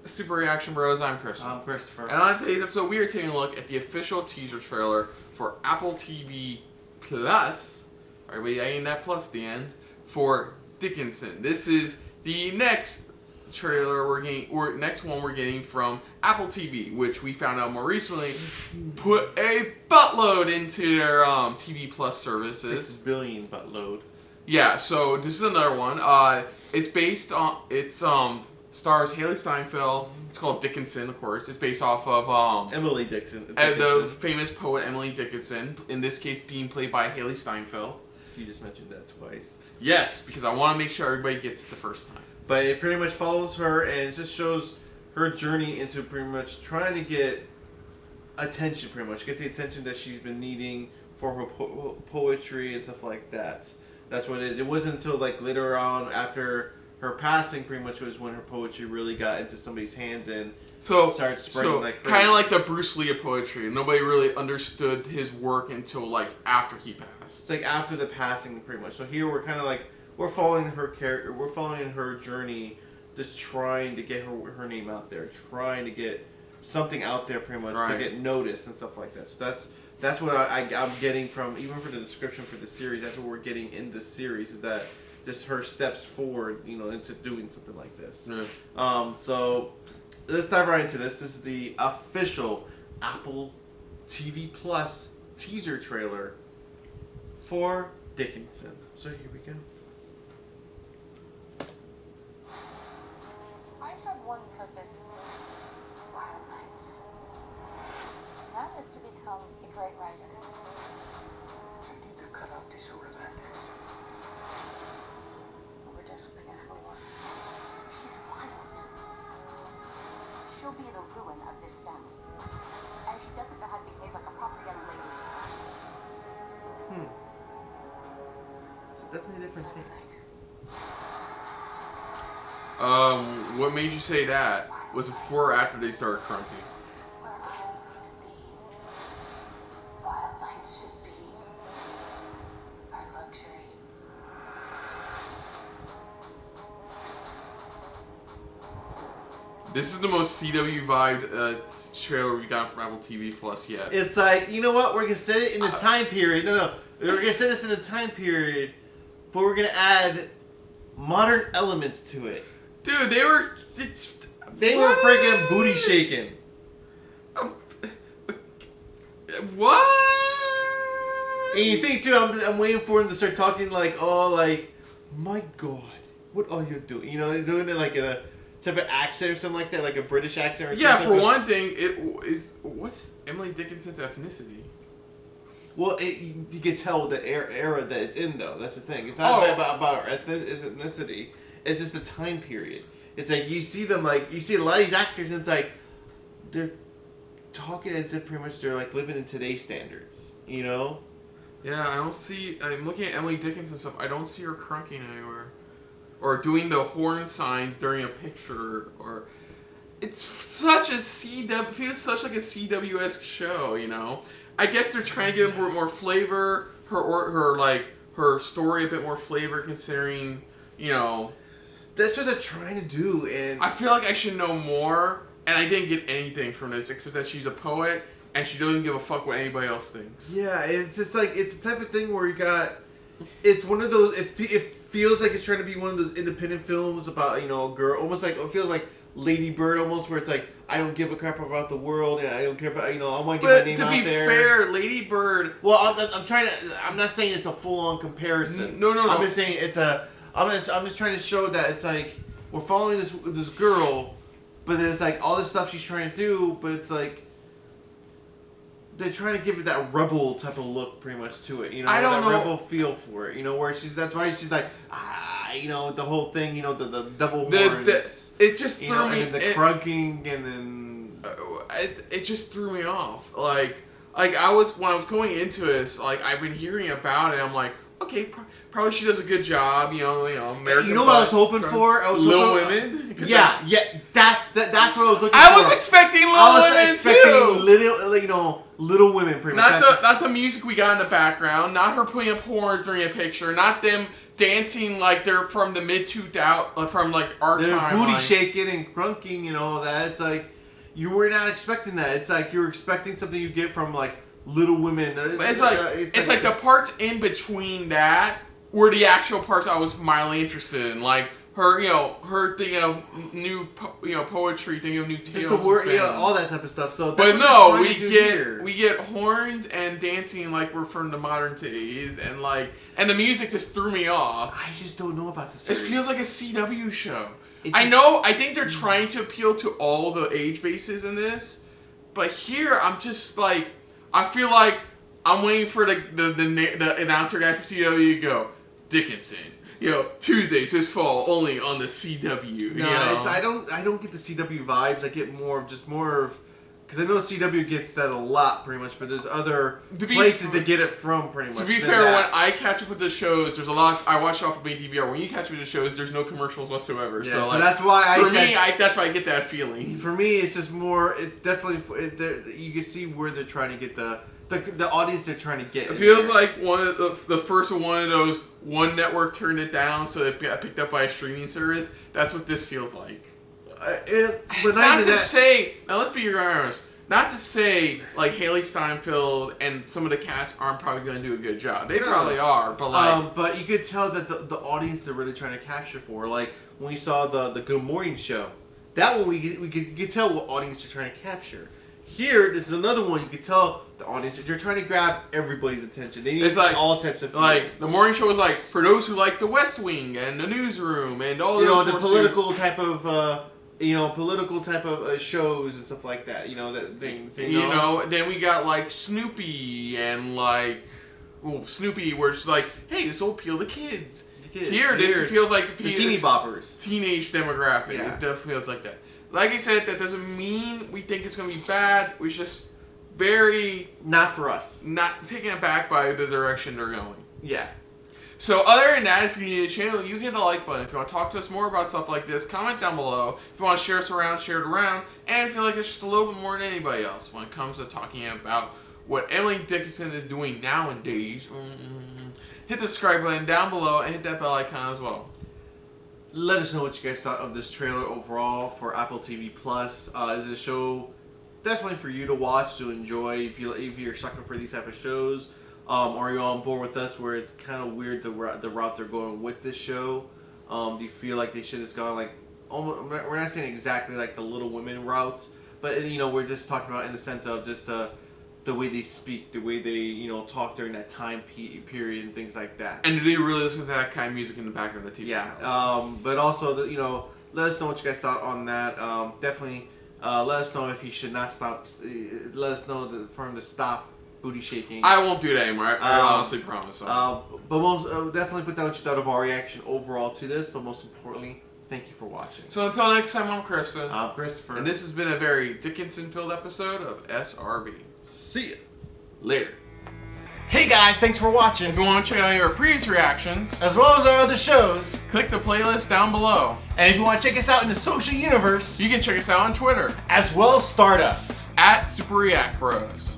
Super Reaction Bros. I'm Chris. I'm Christopher. And on today's episode, we are taking a look at the official teaser trailer for Apple TV Plus. Everybody adding that plus at the end for Dickinson. This is the next trailer we're getting from Apple TV, which we found out more recently put a buttload into their TV Plus services. 6 billion buttload. Yeah, so this is another one. It's based on stars Haley Steinfeld. It's called Dickinson, of course. It's based off of Emily Dickinson. The famous poet Emily Dickinson. In this case, being played by Haley Steinfeld. You just mentioned that twice. Yes, because I want to make sure everybody gets it the first time. But it pretty much follows her, and it just shows her journey into pretty much trying to get attention, get the attention that she's been needing for her poetry and stuff like that. That's what it is. It wasn't until like later on, after her passing, pretty much was when her poetry really got into somebody's hands and started spreading like crazy. Kind of like the Bruce Lee of poetry. Nobody really understood his work until like after he passed. It's like after the passing, pretty much. So here we're kind of like we're following her character, we're following her journey, just trying to get her name out there, trying to get something out there, pretty much to get noticed and stuff like that. So that's what I'm getting from, even for the description for the series. That's what we're getting in this series, is that just her steps forward, into doing something like this. Yeah. So let's dive right into this. This is the official Apple TV Plus teaser trailer for Dickinson. So here we go. I have one purpose, wildlife. That is to become a great writer. You need to cut out this sort of antics. We're definitely gonna have a war. She's wild. She'll be the ruin of this family. And she doesn't know how to behave like a proper young lady. It's definitely a different take. What made you say that? Was it before or after they started crunking? Where I need to be. Wildlife should be our luxury. This is the most CW vibed trailer we got from Apple TV Plus yet. It's like, you know what? We're gonna set it in the time period. No, we're gonna set this in the time period, but we're gonna add modern elements to it. Dude, they were freaking booty shaking. What? And you think too, I'm waiting for them to start talking like, my God, what are you doing? Doing it like in a type of accent or something like that, like a British accent or something. Yeah, for one thing, what's Emily Dickinson's ethnicity? Well, you can tell the era that it's in, though. That's the thing. It's not about her ethnicity. It's just the time period. It's like you see them, you see a lot of these actors, and it's like they're talking as if pretty much they're like living in today's standards. Yeah, I don't see. I'm looking at Emily Dickinson stuff. I don't see her crunking anywhere, or doing the horn signs during a picture, or it's such a CW. Feels such like a CW-esque show. I guess they're trying to give more flavor. Her story a bit more flavor, considering That's what they're trying to do, and I feel like I should know more, and I didn't get anything from this except that she's a poet and she doesn't give a fuck what anybody else thinks. Yeah, it's just like it's the type of thing where it's one of those. It feels like it's trying to be one of those independent films about a girl, almost like it feels like Lady Bird, almost, where it's like I don't give a crap about the world, and I don't care about I want to get my name out there. But to be fair, Lady Bird. Well, I'm not saying it's a full-on comparison. No. I'm just saying I'm just trying to show that it's like we're following this girl, but then it's like all this stuff she's trying to do, but it's like they're trying to give it that rebel type of look, pretty much, to it. I don't know. Rebel feel for it. Where that's why she's like the whole thing. The double horns. It just threw me. And then the crunking, and then it just threw me off. When I was going into this, I've been hearing about it. I'm like, okay, probably she does a good job. American. What I was hoping for? Little Women. Yeah, that's what I was looking for. I was expecting Little Women too. Little Women, pretty much. Not the music we got in the background. Not her putting up horns during a picture. Not them dancing like they're from the mid 2000s, from like our They're time. booty like, shaking and crunking and all that. It's like you were not expecting that. It's like you're expecting something you get from like Little Women. But it's like the parts in between that were the actual parts I was mildly interested in, like her, her thinking of new, poetry, thinking of new tales. just the word, all that type of stuff. So, but no, we get horns and dancing like we're from the modern days, and the music just threw me off. I just don't know about this. It feels like a CW show. I think they're trying to appeal to all the age bases in this, but here I'm just like, I feel like I'm waiting for the announcer guy for CW to go, Dickinson. Tuesdays this fall only on the CW. No, I don't get the CW vibes. I get more of because I know CW gets that a lot, pretty much. But there's other places to get it from, pretty much. To be fair, when I catch up with the shows, there's a lot. I watch off of ATVR. When you catch up with the shows, there's no commercials whatsoever. Yeah, so that's why that's why I get that feeling. For me, it's just more. It's definitely you can see where they're trying to get the audience they're trying to get. It feels like one of the first one of those. One network turned it down, so it got picked up by a streaming service. That's what this feels like. It's not to say, now let's be honest, not to say like Haley Steinfeld and some of the cast aren't probably going to do a good job. They probably are, but like... but you could tell that the audience they're really trying to capture for, like when we saw the Good Morning Show, that one we could tell what audience they're trying to capture. Here, there's another one you could tell the audience they're trying to grab everybody's attention. They need all types of feelings. Like the morning show was like for those who like The West Wing and The Newsroom and all those. The political type of shows and stuff like that. That things. Then we got like Snoopy and Snoopy, where it's like, hey, this will appeal to kids. Here, this feels like the teeny boppers, teenage demographic. Yeah. It definitely feels like that. Like I said, that doesn't mean we think it's going to be bad. We're just very... Not for us. Not taken aback by the direction they're going. Yeah. So other than that, if you're new to the channel, you hit the like button. If you want to talk to us more about stuff like this, comment down below. If you want to share us around, share it around. And if you like us just a little bit more than anybody else when it comes to talking about what Emily Dickinson is doing nowadays, hit the subscribe button down below and hit that bell icon as well. Let us know what you guys thought of this trailer overall for Apple TV Plus. Is a show definitely for you to watch, to enjoy if you're a sucker for these type of shows, or you're on board with us where it's kind of weird the route they're going with this show. Do you feel like they should have gone like almost? We're not saying exactly like the Little Women routes, but we're just talking about in the sense of just the way they speak, the way they talk during that time period and things like that. And do they really listen to that kind of music in the background of the TV? Yeah. But also let us know what you guys thought on that. Definitely let us know if you should not stop. Let us know for him to stop booty shaking. I won't do that anymore. I honestly promise. But most definitely put down what you thought of our reaction overall to this. But most importantly, thank you for watching. So until next time, I'm Kristen. I'm Christopher. And this has been a very Dickinson-filled episode of SRB. See ya. Later. Hey guys, thanks for watching. If you want to check out our previous reactions, as well as our other shows, click the playlist down below. And if you want to check us out in the social universe, you can check us out on Twitter, as well as Stardust, @SuperReactBros.